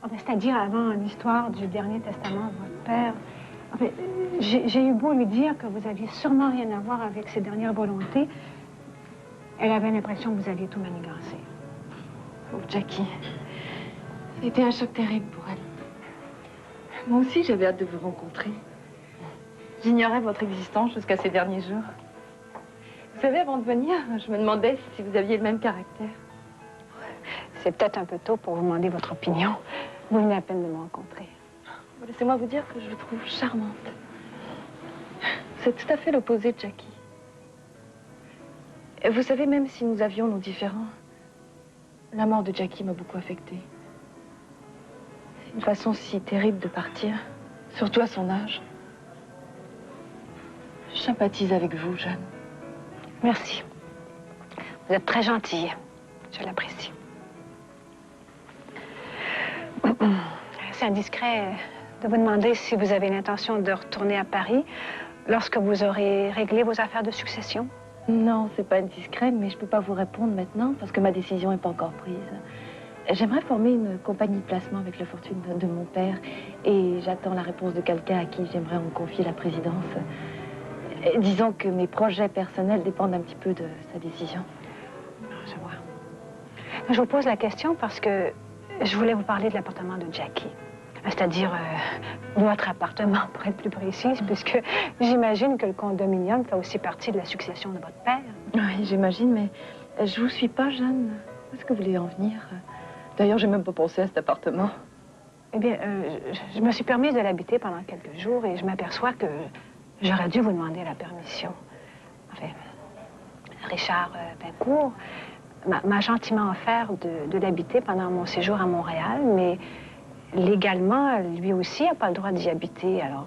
Enfin, c'est-à-dire avant l'histoire du dernier testament de votre père. Enfin, j'ai eu beau lui dire que vous aviez sûrement rien à voir avec ses dernières volontés. Elle avait l'impression que vous alliez tout manigancer. Pauvre Jackie. C'était un choc terrible pour elle. Moi aussi, j'avais hâte de vous rencontrer. J'ignorais votre existence jusqu'à ces derniers jours. Vous savez, avant de venir, je me demandais si vous aviez le même caractère. C'est peut-être un peu tôt pour vous demander votre opinion. Vous venez à peine de me rencontrer. Laissez-moi vous dire que je vous trouve charmante. C'est tout à fait l'opposé de Jackie. Et vous savez, même si nous avions nos différends, la mort de Jackie m'a beaucoup affectée. C'est une façon si terrible de partir, surtout à son âge. Je sympathise avec vous, Jeanne. Merci. Vous êtes très gentille. Je l'apprécie. C'est indiscret de vous demander si vous avez l'intention de retourner à Paris lorsque vous aurez réglé vos affaires de succession. Non, c'est pas indiscret, mais je peux pas vous répondre maintenant parce que ma décision n'est pas encore prise. J'aimerais former une compagnie de placement avec la fortune de mon père et j'attends la réponse de quelqu'un à qui j'aimerais en confier la présidence. Disons que mes projets personnels dépendent un petit peu de sa décision. Je vois. Je vous pose la question parce que je voulais vous parler de l'appartement de Jackie. C'est-à-dire votre appartement, pour être plus précise, puisque j'imagine que le condominium fait aussi partie de la succession de votre père. Oui, j'imagine, mais je vous suis pas, Jeanne. Où est-ce que vous voulez en venir? D'ailleurs, j'ai même pas pensé à cet appartement. Eh bien, je me suis permise de l'habiter pendant quelques jours et je m'aperçois que j'aurais dû vous demander la permission. Enfin, Richard Pincourt m'a gentiment offert de l'habiter pendant mon séjour à Montréal, mais légalement, lui aussi n'a pas le droit d'y habiter. Alors,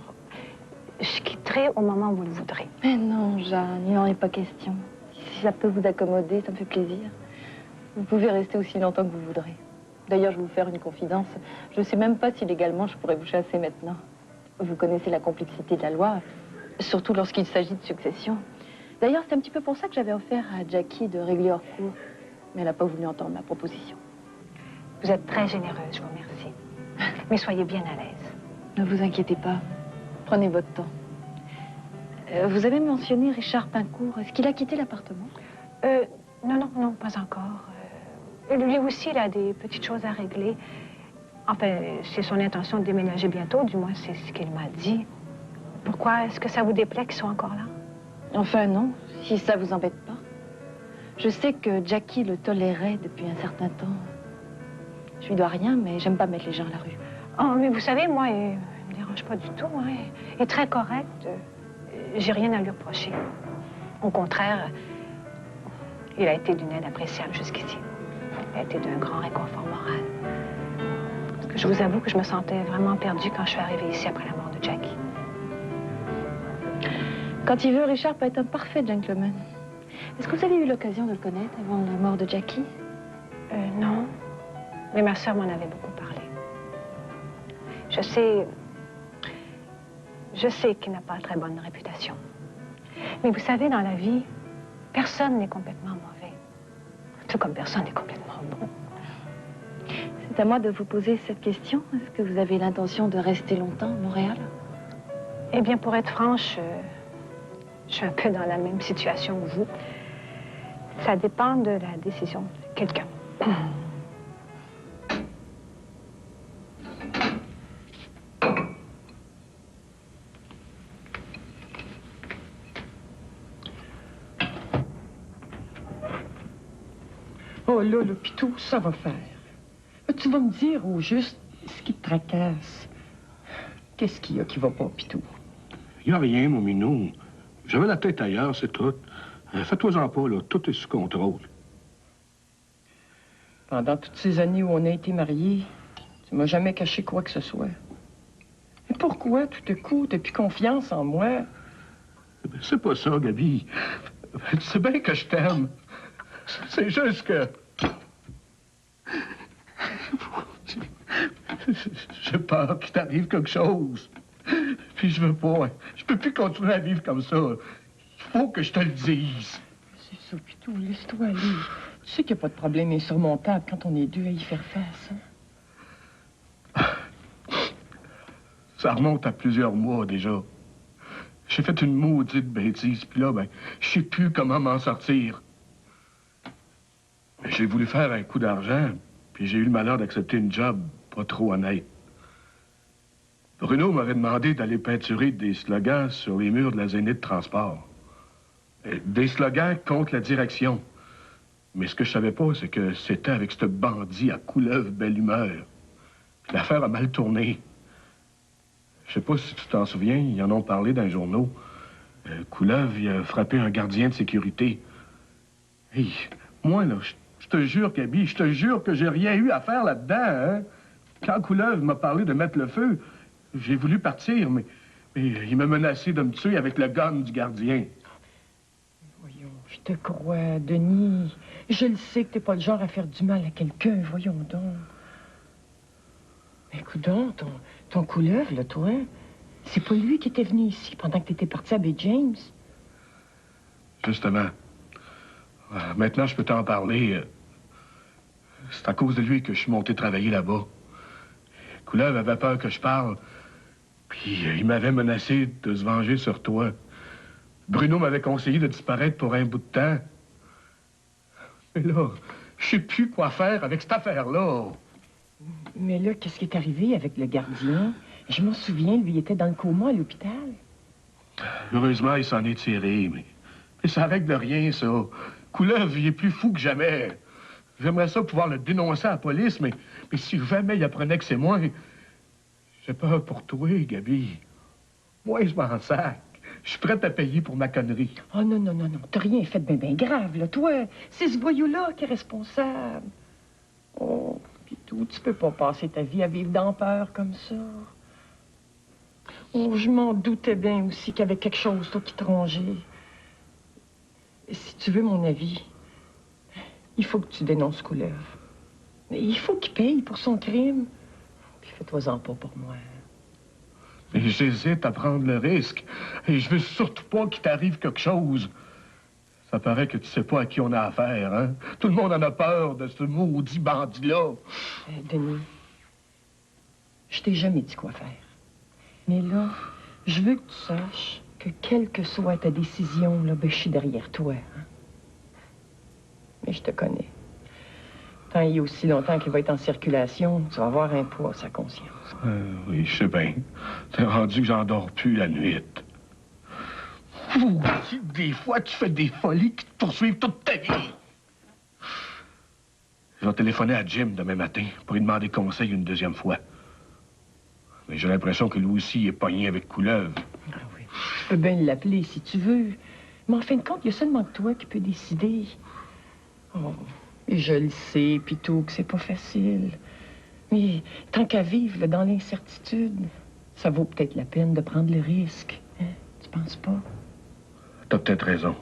je quitterai au moment où vous le voudrez. Mais non, Jeanne, il n'en est pas question. Si ça peut vous accommoder, ça me fait plaisir. Vous pouvez rester aussi longtemps que vous voudrez. D'ailleurs, je vais vous faire une confidence. Je ne sais même pas si légalement je pourrais vous chasser maintenant. Vous connaissez la complexité de la loi, surtout lorsqu'il s'agit de succession. D'ailleurs, c'est un petit peu pour ça que j'avais offert à Jackie de régler hors cours. Mais elle n'a pas voulu entendre ma proposition. Vous êtes très généreuse, je vous remercie. Mais soyez bien à l'aise. Ne vous inquiétez pas. Prenez votre temps. Vous avez mentionné Richard Pincourt. Est-ce qu'il a quitté l'appartement? Non, pas encore. Lui aussi, il a des petites choses à régler. Enfin, c'est son intention de déménager bientôt, du moins c'est ce qu'il m'a dit. Pourquoi? Est-ce que ça vous déplaît qu'ils soient encore là? Enfin, non, si ça vous embête pas. Je sais que Jackie le tolérait depuis un certain temps. Je lui dois rien, mais j'aime pas mettre les gens à la rue. Oh, mais vous savez, moi, il me dérange pas du tout. Hein. Il est très correct. J'ai rien à lui reprocher. Au contraire, il a été d'une aide appréciable jusqu'ici. Il a été d'un grand réconfort moral. Je vous avoue que je me sentais vraiment perdue quand je suis arrivée ici après la mort de Jackie. Quand il veut, Richard peut être un parfait gentleman. Est-ce que vous avez eu l'occasion de le connaître avant la mort de Jackie? Non. Mais ma sœur m'en avait beaucoup parlé. Je sais qu'il n'a pas très bonne réputation. Mais vous savez, dans la vie, personne n'est complètement mauvais. Tout comme personne n'est complètement bon. C'est à moi de vous poser cette question. Est-ce que vous avez l'intention de rester longtemps à Montréal? Eh bien, pour être franche, je suis un peu dans la même situation que vous. Ça dépend de la décision de quelqu'un. Oh là, Pitou, ça va faire. Mais tu vas me dire au juste ce qui te tracasse. Qu'est-ce qu'il y a qui va pas, Pitou? Il n'y a rien, mon minou. J'avais la tête ailleurs, c'est tout. Fais-toi-en pas, là. Tout est sous contrôle. Pendant toutes ces années où on a été mariés, tu m'as jamais caché quoi que ce soit. Mais pourquoi, tout à coup, t'as plus confiance en moi? C'est pas ça, Gabi. Tu sais bien que je t'aime. C'est juste que... J'ai peur qu'il t'arrive quelque chose. Puis je veux pas. Je peux plus continuer à vivre comme ça. Il faut que je te le dise. C'est ça, Pitou, laisse-toi aller. Tu sais qu'il n'y a pas de problème insurmontable quand on est deux à y faire face. Hein? Ça remonte à plusieurs mois déjà. J'ai fait une maudite bêtise, puis là, ben, je sais plus comment m'en sortir. J'ai voulu faire un coup d'argent, puis j'ai eu le malheur d'accepter une job pas trop honnête. Bruno m'avait demandé d'aller peinturer des slogans sur les murs de la Zénith Transport. Des slogans contre la direction. Mais ce que je savais pas, c'est que c'était avec ce bandit à couleuvre belle humeur. Puis l'affaire a mal tourné. Je sais pas si tu t'en souviens, ils en ont parlé dans les journaux. Couleuvre, il a frappé un gardien de sécurité. Hey, moi, là, je te jure, Gabi, je te jure que j'ai rien eu à faire là-dedans, hein? Quand Couleuvre m'a parlé de mettre le feu, j'ai voulu partir, mais il m'a menacé de me tuer avec le gun du gardien. Voyons, je te crois, Denis. Je le sais que t'es pas le genre à faire du mal à quelqu'un, voyons donc. Mais coudonc, ton Couleuvre, là, toi, c'est pas lui qui était venu ici pendant que t'étais parti à Bay James? Justement. Maintenant, je peux t'en parler. C'est à cause de lui que je suis monté travailler là-bas. Couleuvre avait peur que je parle, puis il m'avait menacé de se venger sur toi. Bruno m'avait conseillé de disparaître pour un bout de temps. Mais là, je sais plus quoi faire avec cette affaire-là. Mais là, qu'est-ce qui est arrivé avec le gardien? Je m'en souviens, lui, il était dans le coma à l'hôpital. Heureusement, il s'en est tiré, mais ça règle rien, ça. Couleuvre, il est plus fou que jamais. J'aimerais ça pouvoir le dénoncer à la police, mais si jamais il apprenait que c'est moi, j'ai peur pour toi, Gabi. Moi, je m'en sac. Je suis prête à payer pour ma connerie. Oh non, non, non, non. T'as rien fait de bien grave, là. Toi, c'est ce voyou-là qui est responsable. Oh, Pitou, tu peux pas passer ta vie à vivre dans peur comme ça. Oh, je m'en doutais bien aussi qu'il y avait quelque chose, toi, qui te rongeait. Si tu veux mon avis, il faut que tu dénonces Couleuvre. Il faut qu'il paye pour son crime. Puis fais-toi-en pas pour moi. Mais j'hésite à prendre le risque. Et je veux surtout pas qu'il t'arrive quelque chose. Ça paraît que tu sais pas à qui on a affaire, hein? Tout le monde en a peur de ce maudit bandit-là. Denis, je t'ai jamais dit quoi faire. Mais là, je veux que tu saches que quelle que soit ta décision, là, ben, je suis derrière toi. Hein? Mais je te connais. Tant il y a aussi longtemps qu'il va être en circulation, tu vas avoir un poids à sa conscience. Oui, je sais bien. T'es rendu que j'en dors plus la nuit. Ouh, des fois, tu fais des folies qui te poursuivent toute ta vie. Je vais téléphoner à Jim demain matin pour lui demander conseil une deuxième fois. Mais j'ai l'impression que lui aussi est pogné avec Couleuvre. Ah oui. Tu peux bien l'appeler si tu veux. Mais en fin de compte, il y a seulement que toi qui peux décider. Oh, et je le sais, Pitou, que c'est pas facile. Mais tant qu'à vivre là, dans l'incertitude, ça vaut peut-être la peine de prendre le risque. Hein? Tu penses pas? T'as peut-être raison.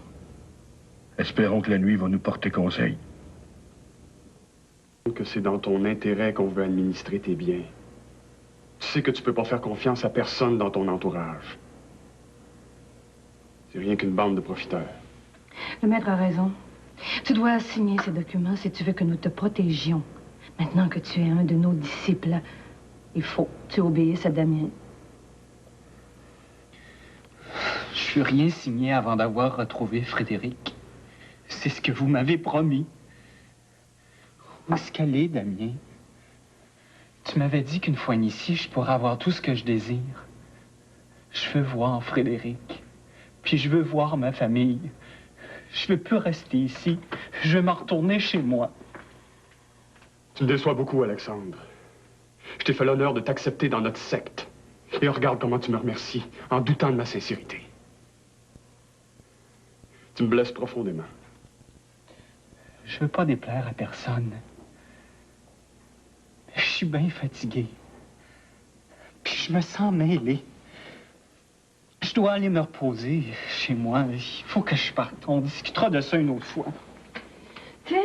Espérons que la nuit va nous porter conseil. Que c'est dans ton intérêt qu'on veut administrer tes biens. Tu sais que tu peux pas faire confiance à personne dans ton entourage. C'est rien qu'une bande de profiteurs. Le maître a raison. Tu dois signer ces documents si tu veux que nous te protégions. Maintenant que tu es un de nos disciples, il faut que tu obéisses à Damien. Je suis rien signé avant d'avoir retrouvé Frédéric. C'est ce que vous m'avez promis. Où est-ce qu'elle est, Damien? Tu m'avais dit qu'une fois ici, je pourrais avoir tout ce que je désire. Je veux voir Frédéric. Puis je veux voir ma famille. Je veux plus rester ici. Je veux m'en retourner chez moi. Tu me déçois beaucoup, Alexandre. Je t'ai fait l'honneur de t'accepter dans notre secte. Et regarde comment tu me remercies, en doutant de ma sincérité. Tu me blesses profondément. Je veux pas déplaire à personne. Je suis bien fatigué. Puis je me sens mêlé. Je dois aller me reposer chez moi. Il faut que je parte. On discutera de ça une autre fois. Tiens,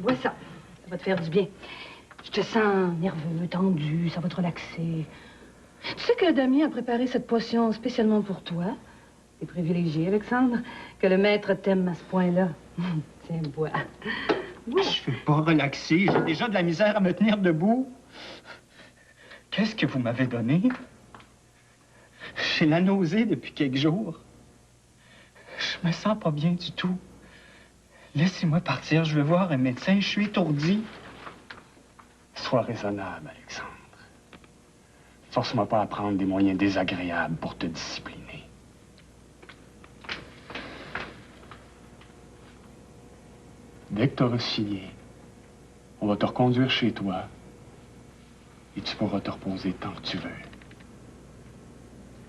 bois ça. Ça va te faire du bien. Je te sens nerveux, tendu, ça va te relaxer. Tu sais que Damien a préparé cette potion spécialement pour toi. T'es privilégié, Alexandre, que le maître t'aime à ce point-là. Tiens, bois. Oui. Je veux pas relaxer. J'ai déjà de la misère à me tenir debout. Qu'est-ce que vous m'avez donné? J'ai la nausée depuis quelques jours. Je me sens pas bien du tout. Laissez-moi partir, je vais voir un médecin, je suis étourdi. Sois raisonnable, Alexandre. Force-moi pas à prendre des moyens désagréables pour te discipliner. Dès que tu auras signé, on va te reconduire chez toi et tu pourras te reposer tant que tu veux.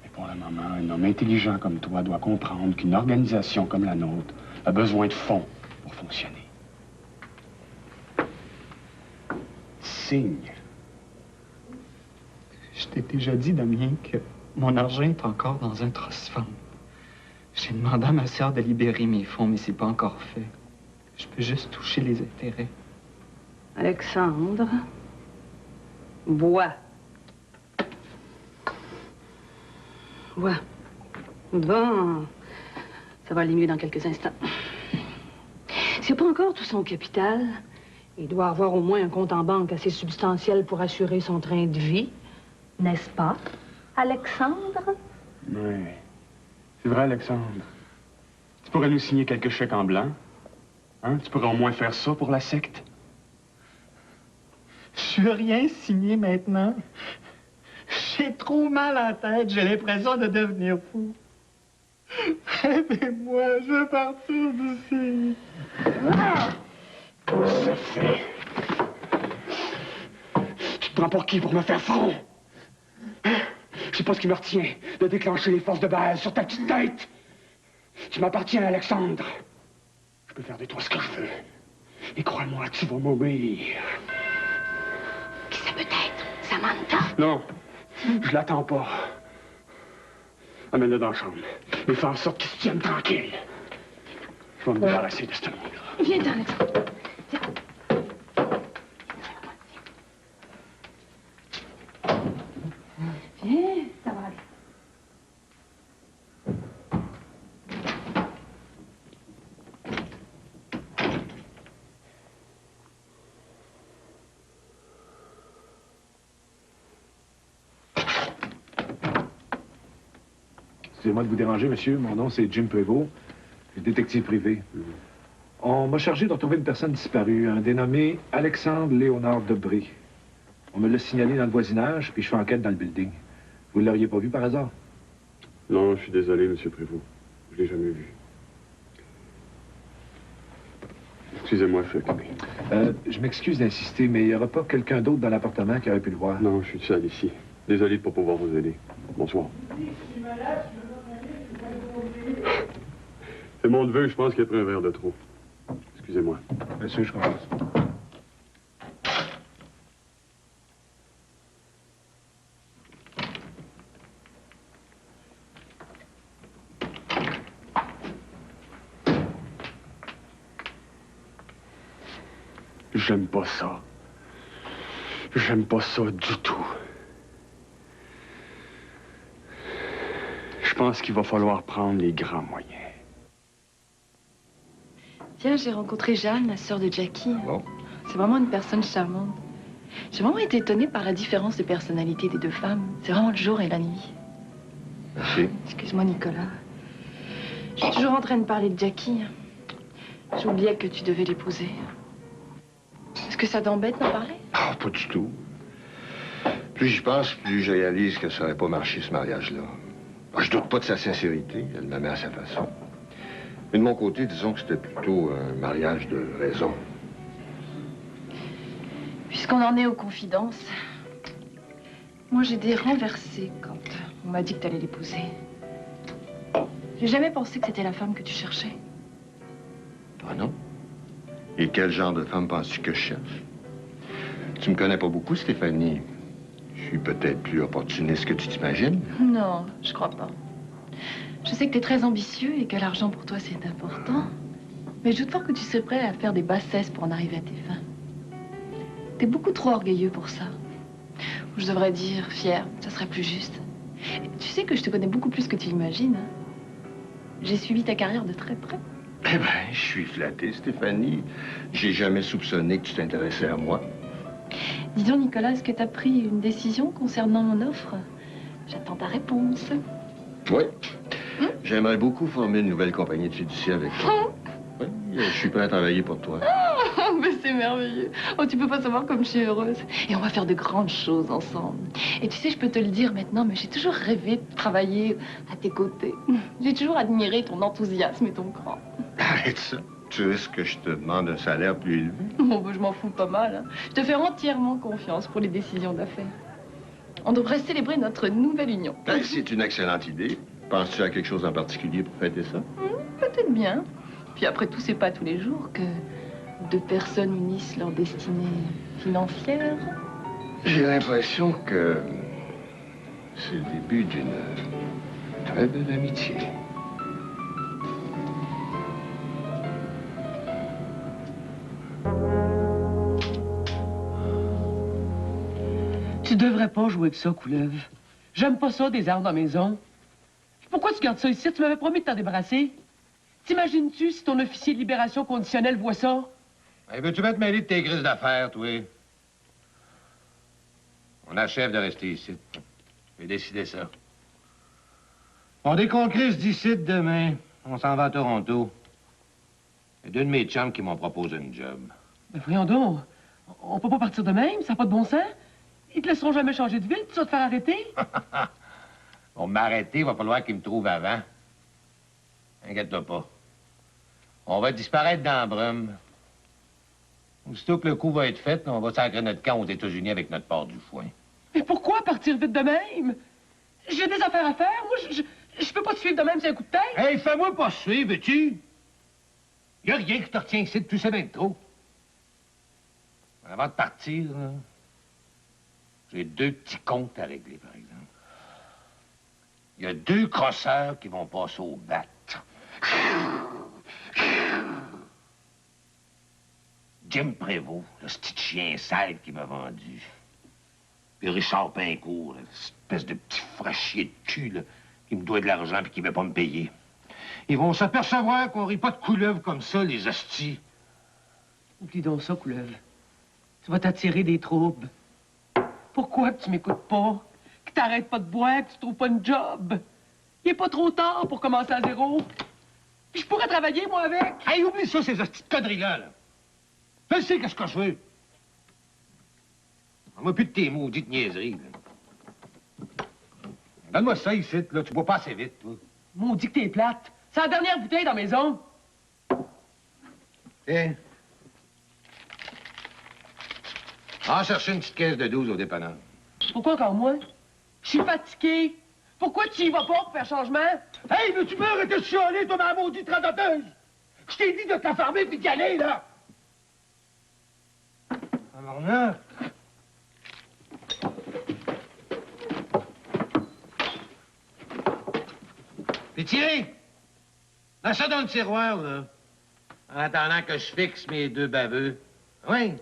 Mais pour le moment, un homme intelligent comme toi doit comprendre qu'une organisation comme la nôtre a besoin de fonds pour fonctionner. Signe. Je t'ai déjà dit, Damien, que mon argent est encore dans un trust fund. J'ai demandé à ma sœur de libérer mes fonds, mais c'est pas encore fait. Je peux juste toucher les intérêts. Alexandre, bois. Bois. Bon, ça va aller mieux dans quelques instants. S'il n'y a pas encore tout son capital, il doit avoir au moins un compte en banque assez substantiel pour assurer son train de vie. N'est-ce pas, Alexandre? Oui. C'est vrai, Alexandre. Tu pourrais nous signer quelques chèques en blanc. Hein? Tu pourrais au moins faire ça pour la secte. Je veux rien signer maintenant. J'ai trop mal à la tête. J'ai l'impression de devenir fou. Aidez-moi, je veux partir d'ici. Ça fait. Tu te prends pour qui pour me faire front? Hein? Je sais pas ce qui me retient de déclencher les forces de base sur ta petite tête. Tu m'appartiens, Alexandre. Je peux faire de toi ce que je veux. Et crois-moi, tu vas m'obéir. Qui ça peut être? Samantha? Non, je l'attends pas. Amène-le dans la chambre. Et fais en sorte qu'il se tienne tranquille. Je vais me débarrasser de ce monde-là. Viens-t'en, Alexandre. Tiens. Viens, ça va aller. Excusez-moi de vous déranger, monsieur. Mon nom, c'est Jim Prévost. Je suis détective privé. On m'a chargé de retrouver une personne disparue, un dénommé Alexandre Léonard Debré. On me l'a signalé dans le voisinage, puis je fais enquête dans le building. Vous ne l'auriez pas vu par hasard? Non, je suis désolé, monsieur Prévost. Je l'ai jamais vu. Excusez-moi, je suis occupé. Je m'excuse d'insister, mais il n'y aura pas quelqu'un d'autre dans l'appartement qui aurait pu le voir? Non, je suis seul ici. Désolé de ne pas pouvoir vous aider. Bonsoir. C'est mon neveu, je pense qu'il a pris un verre de trop. Excusez-moi. Monsieur, je commence. J'aime pas ça. J'aime pas ça du tout. Je pense qu'il va falloir prendre les grands moyens. Tiens, j'ai rencontré Jeanne, la sœur de Jackie. Bon. C'est vraiment une personne charmante. J'ai vraiment été étonnée par la différence de personnalité des deux femmes. C'est vraiment le jour et la nuit. Merci. Excuse-moi, Nicolas. Je suis toujours en train de parler de Jackie. J'oubliais que tu devais l'épouser. Est-ce que ça t'embête d'en parler? Ah, pas du tout. Plus j'y pense, plus je réalise que ça n'aurait pas marché, ce mariage-là. Je doute pas de sa sincérité. Elle m'aimait à sa façon. Mais de mon côté, disons que c'était plutôt un mariage de raison. Puisqu'on en est aux confidences, moi j'ai des renversés quand on m'a dit que t'allais l'épouser. J'ai jamais pensé que c'était la femme que tu cherchais. Ah non? Et quel genre de femme penses-tu que je cherche? Tu me connais pas beaucoup, Stéphanie. Je suis peut-être plus opportuniste que tu t'imagines. Non, je crois pas. Je sais que t'es très ambitieux et que l'argent pour toi c'est important. Mais je doute fort que tu serais prêt à faire des bassesses pour en arriver à tes fins. T'es beaucoup trop orgueilleux pour ça. Ou je devrais dire fier, ça serait plus juste. Et tu sais que je te connais beaucoup plus que tu imagines. Hein. J'ai suivi ta carrière de très près. Eh bien, je suis flatté, Stéphanie. J'ai jamais soupçonné que tu t'intéressais à moi. Dis donc, Nicolas, est-ce que tu as pris une décision concernant mon offre? J'attends ta réponse. Oui. J'aimerais beaucoup former une nouvelle compagnie de fiducie avec toi. Oui, je suis prêt à travailler pour toi. Mais c'est merveilleux. Oh, tu peux pas savoir comme je suis heureuse. Et on va faire de grandes choses ensemble. Et tu sais, je peux te le dire maintenant, mais j'ai toujours rêvé de travailler à tes côtés. J'ai toujours admiré ton enthousiasme et ton cran. Arrête ça. Tu veux que je te demande un salaire plus élevé? Bon, ben, je m'en fous pas mal. Hein. Je te fais entièrement confiance pour les décisions d'affaires. On devrait célébrer notre nouvelle union. C'est une excellente idée. Penses-tu à quelque chose en particulier pour fêter ça? Peut-être bien. Puis après tout, c'est pas tous les jours que deux personnes unissent leur destinée financière. J'ai l'impression que c'est le début d'une très belle amitié. Tu devrais pas jouer avec ça, Couleuvre. J'aime pas ça, des armes dans la maison. Pourquoi tu gardes ça ici? Tu m'avais promis de t'en débarrasser. T'imagines-tu si ton officier de libération conditionnelle voit ça? Hey, veux-tu bien te mêler de tes grises d'affaires, toi? On achève de rester ici. J'ai décidé ça. On déconcrisse d'ici demain. On s'en va à Toronto. Il y a deux de mes chums qui m'ont proposé une job. Ben voyons donc. On peut pas partir de même, ça n'a pas de bon sens. Ils te laisseront jamais changer de ville, tu vas te faire arrêter. Pour m'arrêter, il va falloir qu'ils me trouvent avant. Inquiète-toi pas. On va disparaître dans la brume. Aussitôt que le coup va être fait, on va sacrer notre camp aux États-Unis avec notre part du foin. Mais pourquoi partir vite de même? J'ai des affaires à faire. Moi, je peux pas te suivre de même, c'est un coup de tête. Hey, fais-moi pas suivre, veux-tu? Y a rien qui te retient ici, tu sais bien trop. Avant de partir, là, j'ai deux petits comptes à régler, par exemple. Il y a deux crosseurs qui vont passer au bat. Jim Prévost, le petit chien sale qui m'a vendu. Puis Richard Pincourt, là, cette espèce de petit fraîchier de cul, là, qui me doit de l'argent puis qui veut pas me payer. Ils vont s'apercevoir qu'on rit pas de couleuvre comme ça, les hosties. Oublie donc ça, Couleuvre. Tu vas t'attirer des troubles. Pourquoi que tu m'écoutes pas? Que t'arrêtes pas de boire, que tu trouves pas une job? Il est pas trop tard pour commencer à zéro. Puis je pourrais travailler, moi, avec. Hey, oublie ça, ces hosties de conneries-là, là. Je sais qu'est-ce que je veux. Donne-moi plus de tes maudites niaiseries, là. Donne-moi ça ici, là. Tu bois pas assez vite, toi. Maudit que t'es plate. C'est la dernière bouteille dans la maison. Tiens. Va chercher une petite caisse de 12 au dépanneur. Pourquoi encore moi? Je suis fatigué. Pourquoi tu y vas pas pour faire changement? Hey, mais tu veux arrêter de chialer, toi, ma maudite radoteuse? Je t'ai dit de t'enfermer puis d'y aller, là! Alors là... Puis tiens! Mets ça dans le tiroir, là. En attendant que je fixe mes deux baveux. Oui.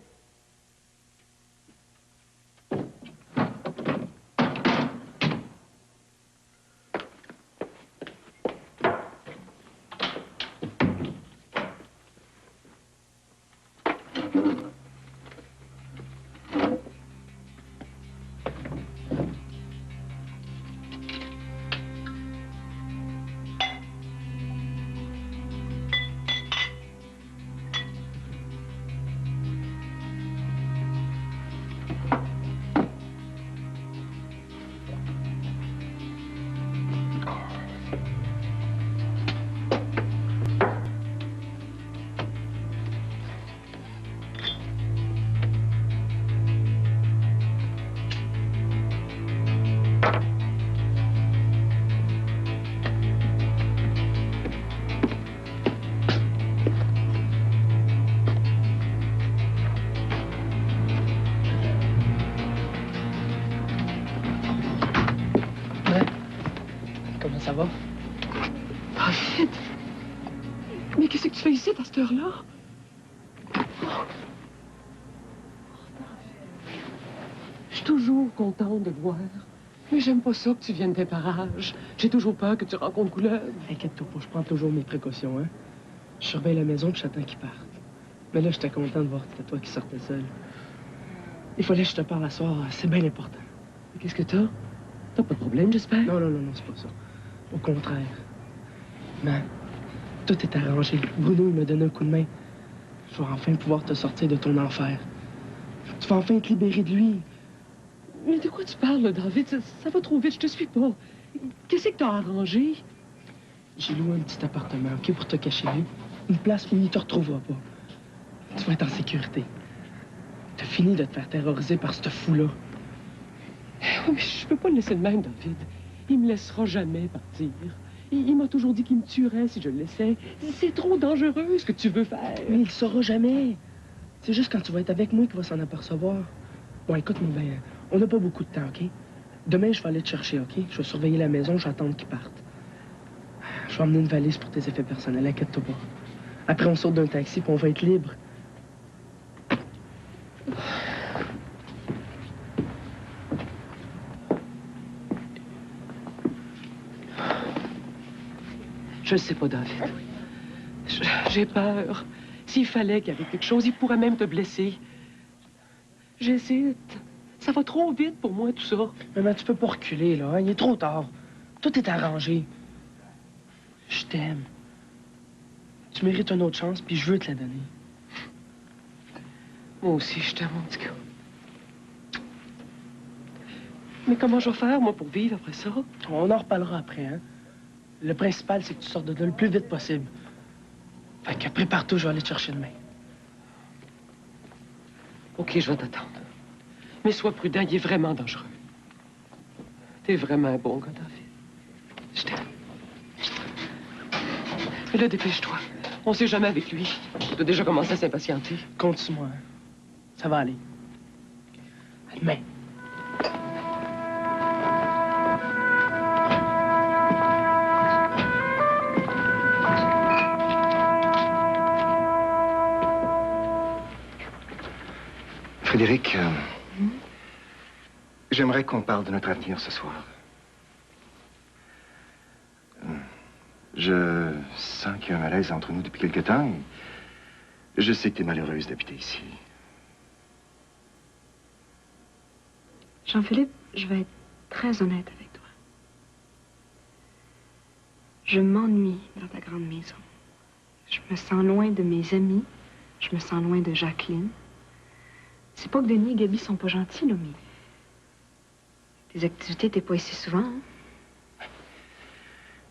Ça va? David! Mais qu'est-ce que tu fais ici à cette heure-là? Je suis toujours contente de te voir. Mais j'aime pas ça que tu viennes des parages. J'ai toujours peur que tu rencontres Couleuvre. Inquiète-toi pas, je prends toujours mes précautions, hein? Je surveille la maison puis j'attends qu'ils partent. Mais là, j'étais content de voir que c'était toi qui sortais seul. Il fallait que je te parle à soir, c'est bien important. Qu'est-ce que t'as? T'as pas de problème, j'espère? Non, c'est pas ça. Au contraire. Mais tout est arrangé. Bruno, il m'a donné un coup de main. Je vais enfin pouvoir te sortir de ton enfer. Tu vas enfin te libérer de lui. Mais de quoi tu parles, là, David? Ça va trop vite, je te suis pas. Qu'est-ce que t'as arrangé? J'ai loué un petit appartement, OK, pour te cacher lui. Une place où il te retrouvera pas. Tu vas être en sécurité. T'as fini de te faire terroriser par ce fou-là. Oui, mais je peux pas le laisser de même, David. Il me laissera jamais partir. Il m'a toujours dit qu'il me tuerait si je le laissais. C'est trop dangereux, ce que tu veux faire. Mais il le saura jamais. C'est juste quand tu vas être avec moi qu'il va s'en apercevoir. Bon, écoute, mon ben, on n'a pas beaucoup de temps, OK? Demain, je vais aller te chercher, OK? Je vais surveiller la maison, je vais attendre qu'il parte. Je vais emmener une valise pour tes effets personnels, inquiète-toi pas. Après, on saute d'un taxi, puis on va être libre. Je sais pas, David. J'ai peur. S'il fallait qu'il y avait quelque chose, il pourrait même te blesser. J'hésite. Ça va trop vite pour moi, tout ça. Mais tu peux pas reculer, là. Hein? Il est trop tard. Tout est arrangé. Je t'aime. Tu mérites une autre chance, puis je veux te la donner. Moi aussi, je t'aime, mon petit gars. Mais comment je vais faire, moi, pour vivre après ça? On en reparlera après, hein? Le principal, c'est que tu sortes de là le plus vite possible. Fait que prépare-toi, je vais aller te chercher demain. OK, je vais t'attendre. Mais sois prudent, il est vraiment dangereux. T'es vraiment un bon gars, David. Je t'aime. Mais là, dépêche-toi. On sait jamais avec lui. Tu as déjà commencé à s'impatienter. Compte sur moi. Hein. Ça va aller. À demain. Frédéric, j'aimerais qu'on parle de notre avenir ce soir. Je sens qu'il y a un malaise entre nous depuis quelque temps et je sais que tu es malheureuse d'habiter ici. Jean-Philippe, je vais être très honnête avec toi. Je m'ennuie dans ta grande maison. Je me sens loin de mes amis. Je me sens loin de Jacqueline. C'est pas que Denis et Gaby sont pas gentils, là, mais... Tes activités, t'es pas ici souvent, hein?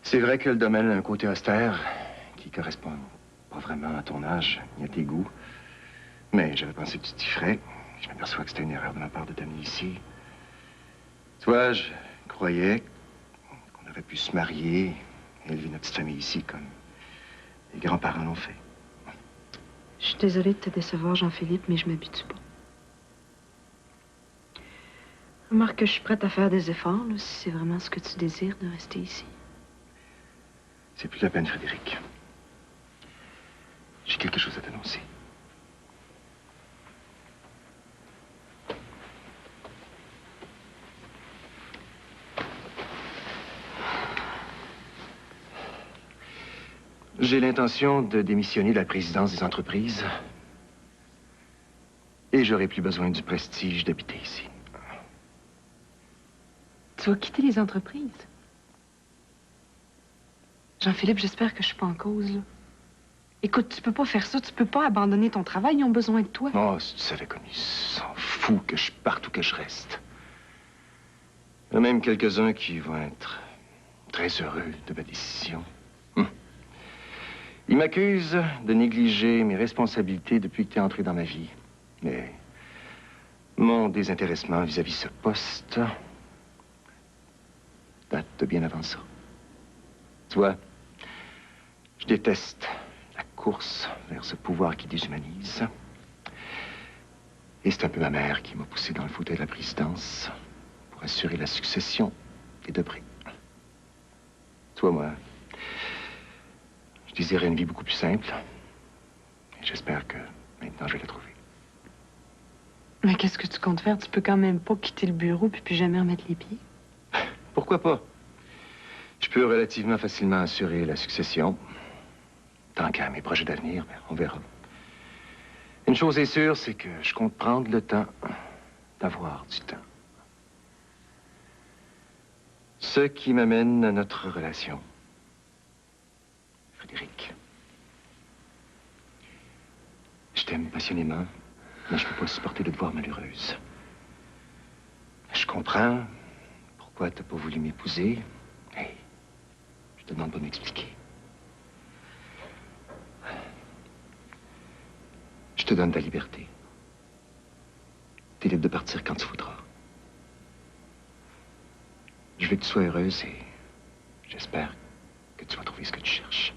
C'est vrai que le domaine a un côté austère qui correspond pas vraiment à ton âge ni à tes goûts. Mais j'avais pensé que tu t'y ferais. Je m'aperçois que c'était une erreur de ma part de t'amener ici. Tu vois, je croyais qu'on aurait pu se marier et élever notre petite famille ici comme les grands-parents l'ont fait. Je suis désolée de te décevoir, Jean-Philippe, mais je m'habitue pas. Remarque que je suis prête à faire des efforts, là, si c'est vraiment ce que tu désires de rester ici. C'est plus la peine, Frédéric. J'ai quelque chose à t'annoncer. J'ai l'intention de démissionner de la présidence des entreprises. Et j'aurai plus besoin du prestige d'habiter ici. Tu vas quitter les entreprises? Jean-Philippe, j'espère que je suis pas en cause, là. Écoute, tu peux pas faire ça, tu peux pas abandonner ton travail, ils ont besoin de toi. Oh, si tu savais comme ils s'en foutent que je parte ou que je reste. Il y en a même quelques-uns qui vont être très heureux de ma décision. Ils m'accusent de négliger mes responsabilités depuis que tu es entré dans ma vie. Mais mon désintéressement vis-à-vis ce poste date de bien avant ça. Tu vois, je déteste la course vers ce pouvoir qui déshumanise. Et c'est un peu ma mère qui m'a poussé dans le fauteuil de la présidence pour assurer la succession des Debré. Toi, moi, je désirais une vie beaucoup plus simple. Et j'espère que maintenant, je vais la trouver. Mais qu'est-ce que tu comptes faire? Tu peux quand même pas quitter le bureau puis plus jamais remettre les pieds. Pourquoi pas? Je peux relativement facilement assurer la succession. Tant qu'à mes projets d'avenir, ben, on verra. Une chose est sûre, c'est que je compte prendre le temps d'avoir du temps. Ce qui m'amène à notre relation. Frédéric. Je t'aime passionnément, mais je ne peux pas supporter de te voir malheureuse. Je comprends pourquoi tu n'as pas voulu m'épouser. Hey, je te demande pas de m'expliquer. Je te donne ta liberté. Tu es libre de partir quand tu voudras. Je veux que tu sois heureuse et j'espère que tu vas trouver ce que tu cherches.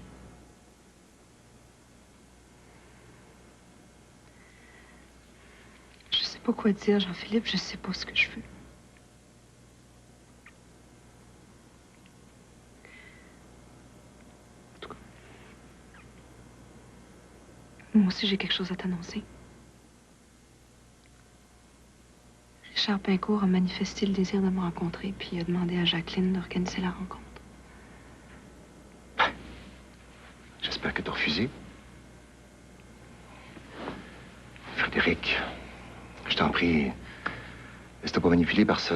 Je sais pas quoi dire, Jean-Philippe. Je sais pas ce que je veux. En tout cas, moi aussi, j'ai quelque chose à t'annoncer. Richard Pincourt a manifesté le désir de me rencontrer, puis il a demandé à Jacqueline d'organiser la rencontre. J'espère que tu as refusé. Frédéric, je t'en prie, laisse-toi pas manipuler par cet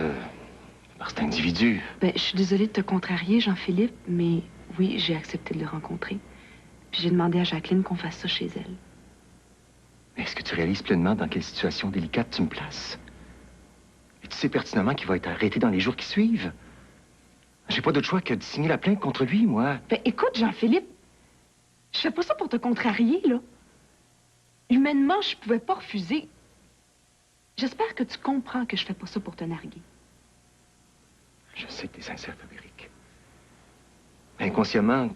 individu. Ben, je suis désolée de te contrarier, Jean-Philippe, mais oui, j'ai accepté de le rencontrer. Puis j'ai demandé à Jacqueline qu'on fasse ça chez elle. Mais est-ce que tu réalises pleinement dans quelle situation délicate tu me places? Et tu sais pertinemment qu'il va être arrêté dans les jours qui suivent. J'ai pas d'autre choix que de signer la plainte contre lui, moi. Ben, écoute, Jean-Philippe, je fais pas ça pour te contrarier, là. Humainement, je pouvais pas refuser. J'espère que tu comprends que je fais pas ça pour te narguer. Je sais que t'es sincère, Frédéric. Inconsciemment,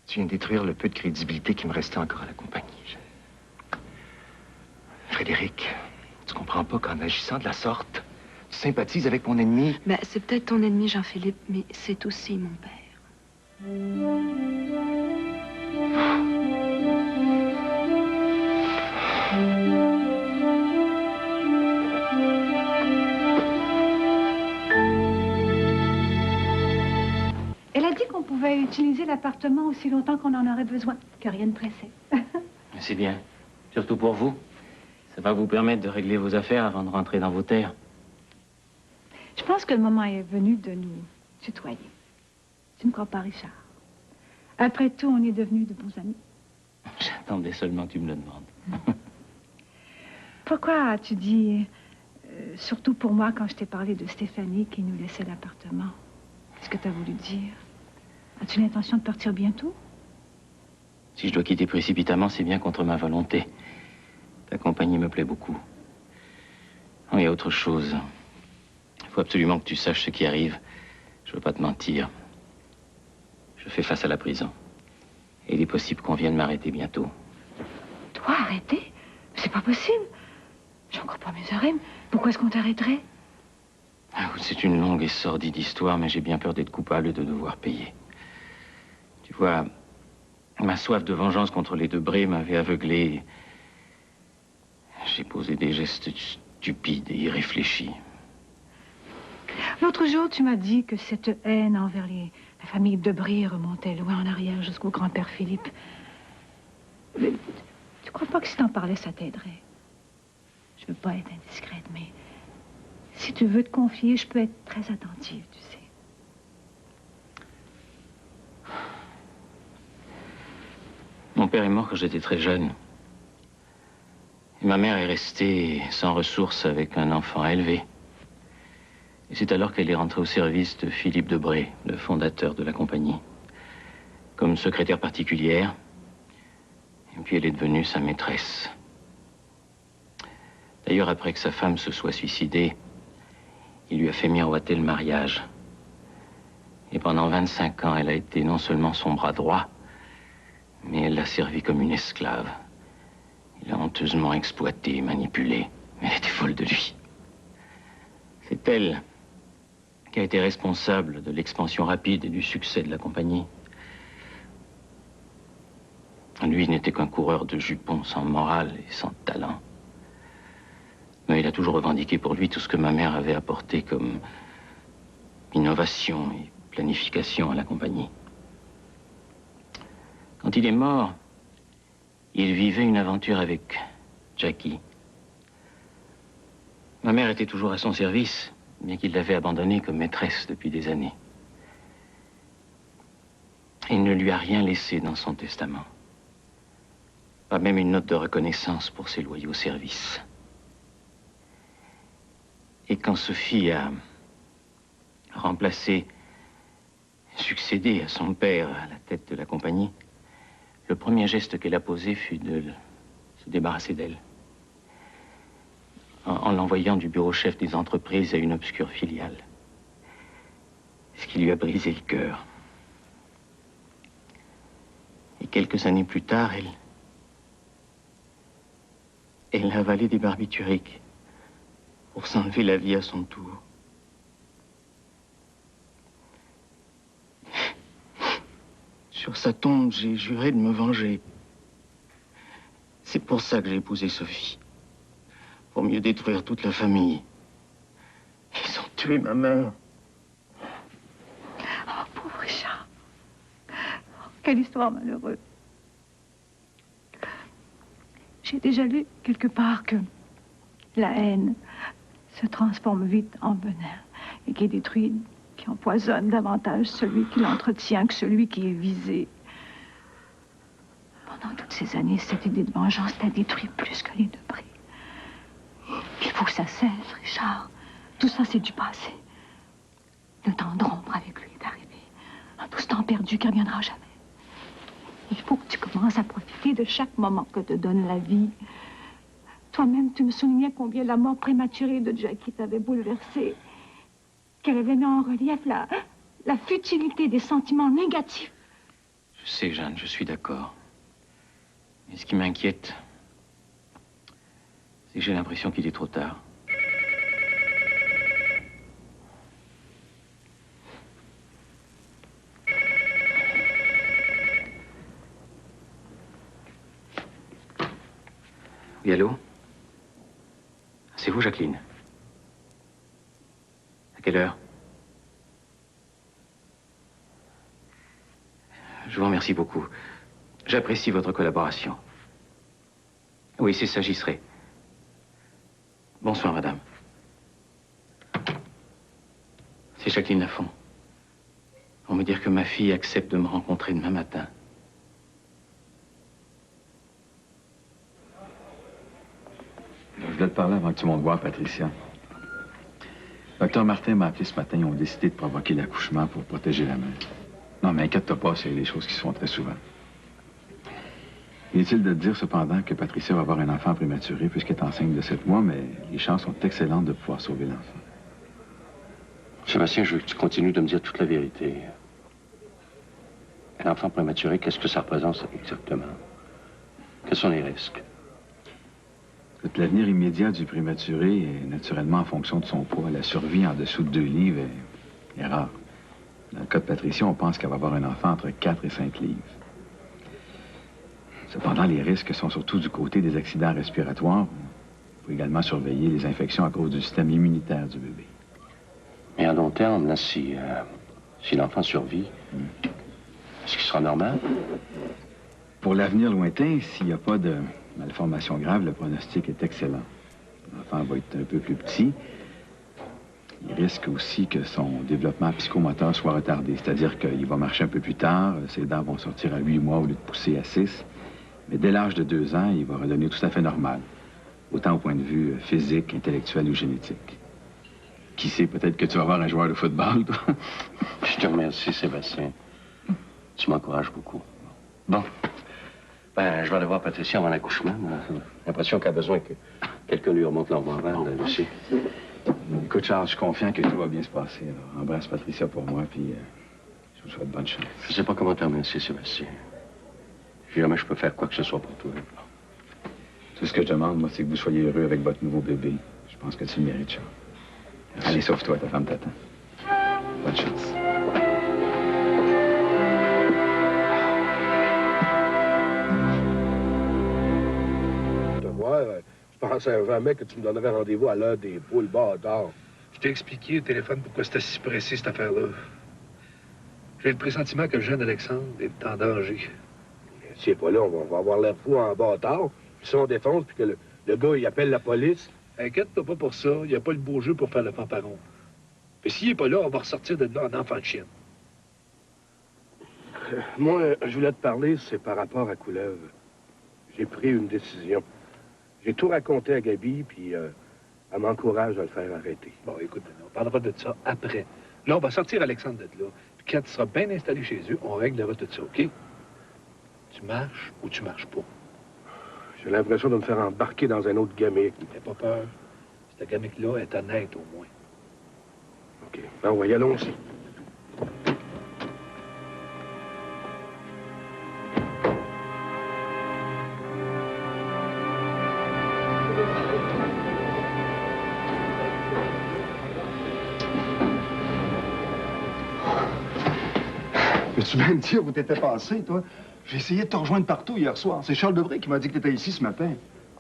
tu viens de détruire le peu de crédibilité qui me restait encore à la compagnie. Frédéric, tu comprends pas qu'en agissant de la sorte, tu sympathises avec mon ennemi? Ben, c'est peut-être ton ennemi, Jean-Philippe, mais c'est aussi mon père. Elle a dit qu'on pouvait utiliser l'appartement aussi longtemps qu'on en aurait besoin, que rien ne pressait. C'est bien. Surtout pour vous. Ça va vous permettre de régler vos affaires avant de rentrer dans vos terres. Je pense que le moment est venu de nous tutoyer. Tu ne crois pas, Richard? Après tout, on est devenus de bons amis. J'attendais seulement que tu me le demandes. Pourquoi as-tu dit, surtout pour moi, quand je t'ai parlé de Stéphanie qui nous laissait l'appartement? Qu'est-ce que tu as voulu dire? As-tu l'intention de partir bientôt? Si je dois quitter précipitamment, c'est bien contre ma volonté. Ta compagnie me plaît beaucoup. Oh, il y a autre chose. Il faut absolument que tu saches ce qui arrive. Je veux pas te mentir. Je fais face à la prison. Et il est possible qu'on vienne m'arrêter bientôt. Toi, arrêter? C'est pas possible. J'ai encore pas mes oreilles. Pourquoi est-ce qu'on t'arrêterait? C'est une longue et sordide histoire, mais j'ai bien peur d'être coupable et de devoir payer. Tu vois, ma soif de vengeance contre les Debré m'avait aveuglé. J'ai posé des gestes stupides et irréfléchis. L'autre jour, tu m'as dit que cette haine envers la famille Debré remontait loin en arrière jusqu'au grand-père Philippe. Mais tu crois pas que si t'en parlais, ça t'aiderait? Je veux pas être indiscrète, mais si tu veux te confier, je peux être très attentive, tu sais. Mon père est mort quand j'étais très jeune. Et ma mère est restée sans ressources avec un enfant à élever. Et c'est alors qu'elle est rentrée au service de Philippe Debré, le fondateur de la compagnie, comme secrétaire particulière. Et puis elle est devenue sa maîtresse. D'ailleurs, après que sa femme se soit suicidée, il lui a fait miroiter le mariage. Et pendant 25 ans, elle a été non seulement son bras droit, mais elle l'a servi comme une esclave. Il l'a honteusement exploitée, manipulée, mais elle était folle de lui. C'est elle qui a été responsable de l'expansion rapide et du succès de la compagnie. Lui n'était qu'un coureur de jupons sans morale et sans talent. Mais il a toujours revendiqué pour lui tout ce que ma mère avait apporté comme innovation et planification à la compagnie. Quand il est mort, il vivait une aventure avec Jackie. Ma mère était toujours à son service, bien qu'il l'avait abandonnée comme maîtresse depuis des années. Il ne lui a rien laissé dans son testament. Pas même une note de reconnaissance pour ses loyaux services. Et quand Sophie a succédé à son père à la tête de la compagnie, le premier geste qu'elle a posé fut de se débarrasser d'elle. En l'envoyant du bureau chef des entreprises à une obscure filiale. Ce qui lui a brisé le cœur. Et quelques années plus tard, elle a avalé des barbituriques pour s'enlever la vie à son tour. Sur sa tombe, j'ai juré de me venger. C'est pour ça que j'ai épousé Sophie. Pour mieux détruire toute la famille. Ils ont tué ma mère. Oh, pauvre Richard. Oh, quelle histoire malheureuse. J'ai déjà lu quelque part que la haine se transforme vite en venin et qui détruit, qui empoisonne davantage celui qui l'entretient que celui qui est visé. Pendant toutes ces années, cette idée de vengeance t'a détruit plus que les deux prix. Il faut que ça cesse, Richard. Tout ça, c'est du passé. Le temps de rompre avec lui est arrivé. Tout ce temps perdu qui ne reviendra jamais. Il faut que tu commences à profiter de chaque moment que te donne la vie. Toi-même, tu me soulignais combien la mort prématurée de Jackie t'avait bouleversé. Qu'elle avait mis en relief la futilité des sentiments négatifs. Je sais, Jeanne, je suis d'accord. Mais ce qui m'inquiète, c'est que j'ai l'impression qu'il est trop tard. Oui, allô? C'est vous, Jacqueline? À quelle heure? Je vous remercie beaucoup. J'apprécie votre collaboration. Oui, c'est ça, j'y serai. Bonsoir, madame. C'est Jacqueline Lafont. Pour me dire que ma fille accepte de me rencontrer demain matin. Je voulais te parler avant que tu montes voir Patricia. Docteur Martin m'a appelé ce matin. Ils ont décidé de provoquer l'accouchement pour protéger la mère. Non, mais inquiète-toi pas, c'est des choses qui se font très souvent. Inutile de te dire cependant que Patricia va avoir un enfant prématuré puisqu'elle est enceinte de 7 mois, mais les chances sont excellentes de pouvoir sauver l'enfant. Sébastien, je veux que tu continues de me dire toute la vérité. Un enfant prématuré, qu'est-ce que ça représente exactement? Quels sont les risques? L'avenir immédiat du prématuré est naturellement en fonction de son poids. La survie en dessous de 2 livres est rare. Dans le cas de Patricia, on pense qu'elle va avoir un enfant entre 4 et 5 livres. Cependant, les risques sont surtout du côté des accidents respiratoires. Il faut également surveiller les infections à cause du système immunitaire du bébé. Mais à long terme, là, si l'enfant survit, est-ce qu'il sera normal? Pour l'avenir lointain, s'il n'y a pas de malformation grave, le pronostic est excellent. L'enfant va être un peu plus petit. Il risque aussi que son développement psychomoteur soit retardé, c'est-à-dire qu'il va marcher un peu plus tard, ses dents vont sortir à 8 mois au lieu de pousser à 6. Mais dès l'âge de 2 ans, il va redevenir tout à fait normal, autant au point de vue physique, intellectuel ou génétique. Qui sait, peut-être que tu vas avoir un joueur de football, toi. Je te remercie, Sébastien. Tu m'encourages beaucoup. Bon. Ben, je vais aller voir Patricia avant l'accouchement. J'ai l'impression qu'elle a besoin que quelqu'un lui remonte leur moral, Lucie. Écoute, Charles, je suis confiant que tout va bien se passer. Alors, embrasse Patricia pour moi, puis je vous souhaite bonne chance. Je sais pas comment te remercier, Sébastien. Si jamais je peux faire quoi que ce soit pour toi. Tout ce que je demande, moi, c'est que vous soyez heureux avec votre nouveau bébé. Je pense que tu le mérites, Charles. Allez, sauve-toi, ta femme t'attend. Bonne chance. Je pensais jamais que tu me donnerais rendez-vous à l'heure des poules bâtards. Je t'ai expliqué au téléphone pourquoi c'était si pressé, cette affaire-là. J'ai le pressentiment que le jeune Alexandre est en danger. Si c'est pas là, on va avoir l'air fou en bâtard. Puis si on défonce, puis que le gars, il appelle la police. Inquiète-toi pas pour ça. Il n'y a pas le beau jeu pour faire le fanfaron. Puis s'il n'est pas là, on va ressortir de là en enfant de chienne. Moi, je voulais te parler, c'est par rapport à Couleuvre. J'ai pris une décision. J'ai tout raconté à Gabi, puis elle m'encourage à le faire arrêter. Bon, écoute, on parlera de ça après. Là, on va sortir Alexandre de là. Puis quand tu seras bien installé chez eux, on réglera tout ça, OK? Tu marches ou tu marches pas? J'ai l'impression de me faire embarquer dans un autre gamique. N'aie pas peur. Cette gamique-là est honnête, au moins. OK. Ben oui, allons-y. Peux-tu bien me dire où t'étais passé, toi? J'ai essayé de te rejoindre partout hier soir. C'est Charles Debré qui m'a dit que t'étais ici ce matin.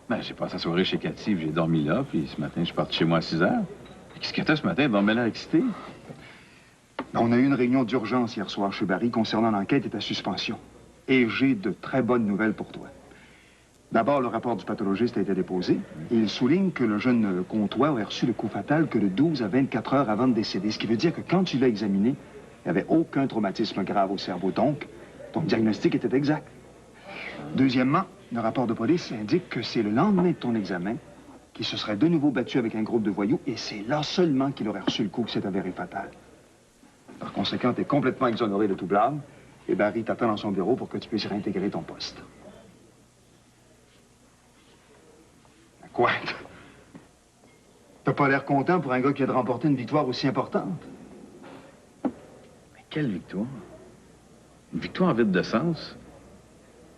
Ben, j'ai passé la soirée chez Cathy, puis j'ai dormi là, puis ce matin, je suis parti chez moi à 6 heures. Qu'est-ce que t'as ce matin? Bon, ben l'air excité. On a eu une réunion d'urgence hier soir chez Barry concernant l'enquête et ta suspension. Et j'ai de très bonnes nouvelles pour toi. D'abord, le rapport du pathologiste a été déposé et il souligne que le jeune Comtois aurait reçu le coup fatal que de 12 à 24 heures avant de décéder. Ce qui veut dire que quand tu l'as examiné, il n'y avait aucun traumatisme grave au cerveau. Donc, ton diagnostic était exact. Deuxièmement, le rapport de police indique que c'est le lendemain de ton examen qu'il se serait de nouveau battu avec un groupe de voyous et c'est là seulement qu'il aurait reçu le coup qui s'est avéré fatal. Par conséquent, tu es complètement exonéré de tout blâme et Barry t'attend dans son bureau pour que tu puisses réintégrer ton poste. Quoi? T'as pas l'air content pour un gars qui a de remporter une victoire aussi importante? Mais quelle victoire? Une victoire vide de sens?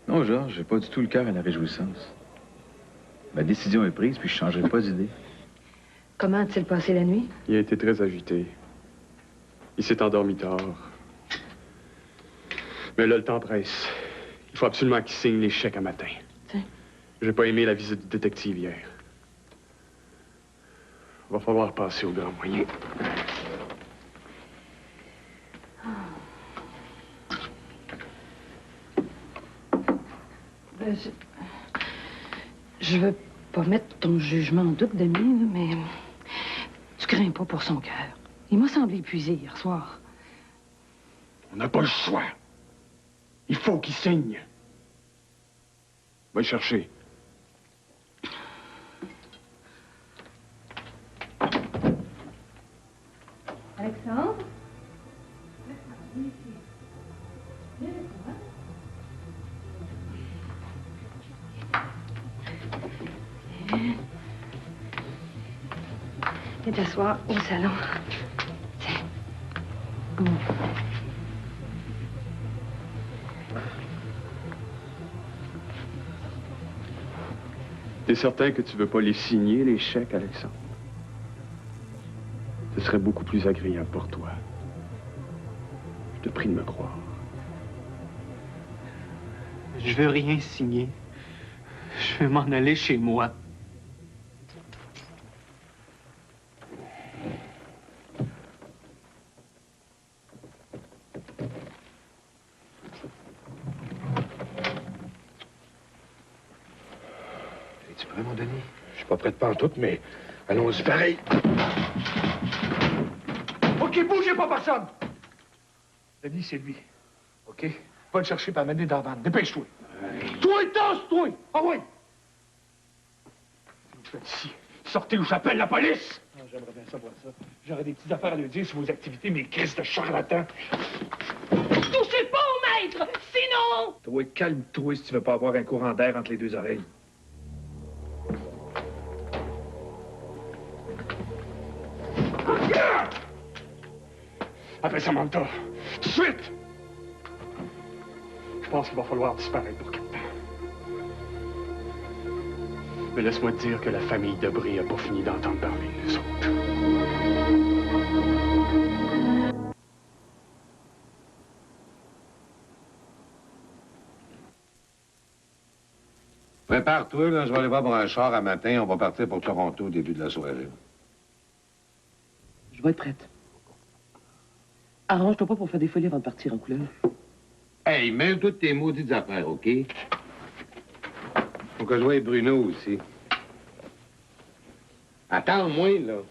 Non, Georges, j'ai pas du tout le cœur à la réjouissance. Ma décision est prise, puis je changerai pas d'idée. Comment a-t-il passé la nuit? Il a été très agité. Il s'est endormi tard. Mais là, le temps presse. Il faut absolument qu'il signe les chèques à matin. Tiens. J'ai pas aimé la visite du détective hier. Va falloir passer au grand moyen. Ben, je veux pas mettre ton jugement en doute, Demi, mais tu crains pas pour son cœur. Il m'a semblé épuisé hier soir. On n'a pas le choix. Il faut qu'il signe. Va le chercher. Alexandre? Viens t'asseoir au salon. Tiens. T'es certain que tu veux pas les signer, les chèques, Alexandre? Ce serait beaucoup plus agréable pour toi. Je te prie de me croire. Je veux rien signer. Je veux m'en aller chez moi. Es-tu prêt, mon Denis? Je suis pas prêt de pantoute, mais allons-y pareil. OK, bougez pas, personne! Denis, c'est lui. OK? Va le chercher par m'amener dans la vanne. Dépêche-toi. Toi, tasse-toi! Ah oui! Vous faites ici. Sortez ou j'appelle la police! Ah, j'aimerais bien savoir ça. J'aurais des petites affaires à lui dire sur vos activités, mes crises de charlatans. Touchez pas au maître, sinon... Toi, calme-toi si tu veux pas avoir un courant d'air entre les deux oreilles. Appelle Samantha. Tout de suite! Je pense qu'il va falloir disparaître pour quelque temps. Mais laisse-moi te dire que la famille Debré n'a pas fini d'entendre parler de nous autres. Prépare-toi, là. Je vais aller voir pour un char à matin. On va partir pour Toronto au début de la soirée. Je vais être prête. Arrange-toi pas pour faire des folies avant de partir en couleur. Hey, mets toutes tes maudites affaires, OK? Faut que je voie Bruno aussi. Attends-moi, là.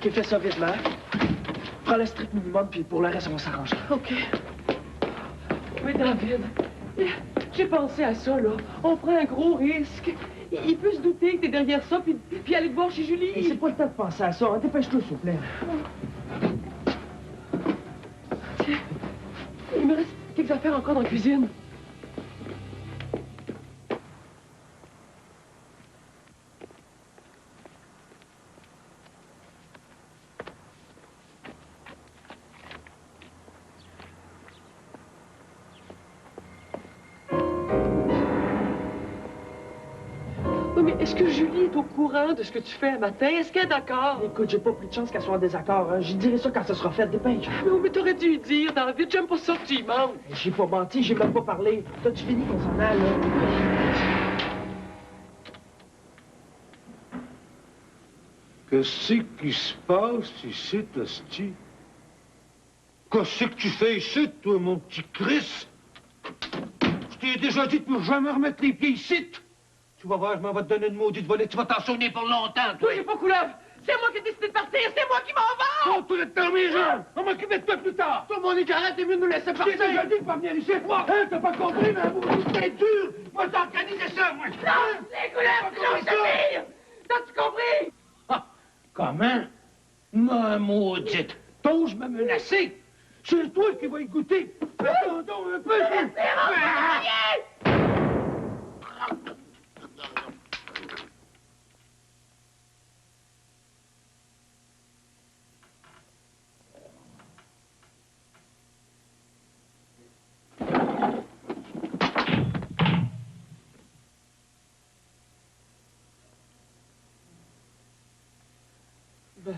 OK, fais ça vite, là. Prends le strict minimum, puis pour le reste, on va s'arranger. OK. Oui, David, j'ai pensé à ça, là. On prend un gros risque. Il peut se douter que t'es derrière ça, puis aller te voir chez Julie. Hey, c'est pas le temps de penser à ça. Hein. Dépêche-toi, s'il vous plaît. Tiens, il me reste quelques affaires encore dans la cuisine. Oui, mais est-ce que Julie est au courant de ce que tu fais un matin? Est-ce qu'elle est d'accord? Écoute, j'ai pas plus de chance qu'elle soit en désaccord. Hein. Je dirai ça quand ça sera fait. Dépêche. Non, mais t'aurais dû lui dire, David. J'aime pas ça que tu y manques. J'ai pas menti, j'ai même pas parlé. T'as-tu fini qu'on s'en aille, là? Qu'est-ce qui se passe ici, Tosti? Qu'est-ce que tu fais ici, toi, mon petit Chris? Je t'ai déjà dit de ne jamais remettre les pieds ici. Tu vas voir, je m'en vais te donner une maudite volée. Tu vas t'en souvenir pour longtemps, toi. Touchez pas, Couleuvre! C'est moi qui ai décidé de partir! C'est moi qui m'en vais! Oh, tu le terminer, Jean! On m'occuper de toi plus tard! Toi, mon écarette, t'es mieux de nous laisser partir! Je t'ai déjà dit de pas venir ici, moi! Hein, t'as pas compris, mais vous, c'est dur! Moi, t'organiser ça, moi! Non! Les Couleuvres! Non, je te tire! T'as-tu compris? Ah, comment? Ma maudite! T'oses me menacer? C'est toi qui vas y goûter! Attendons un peu! Ben,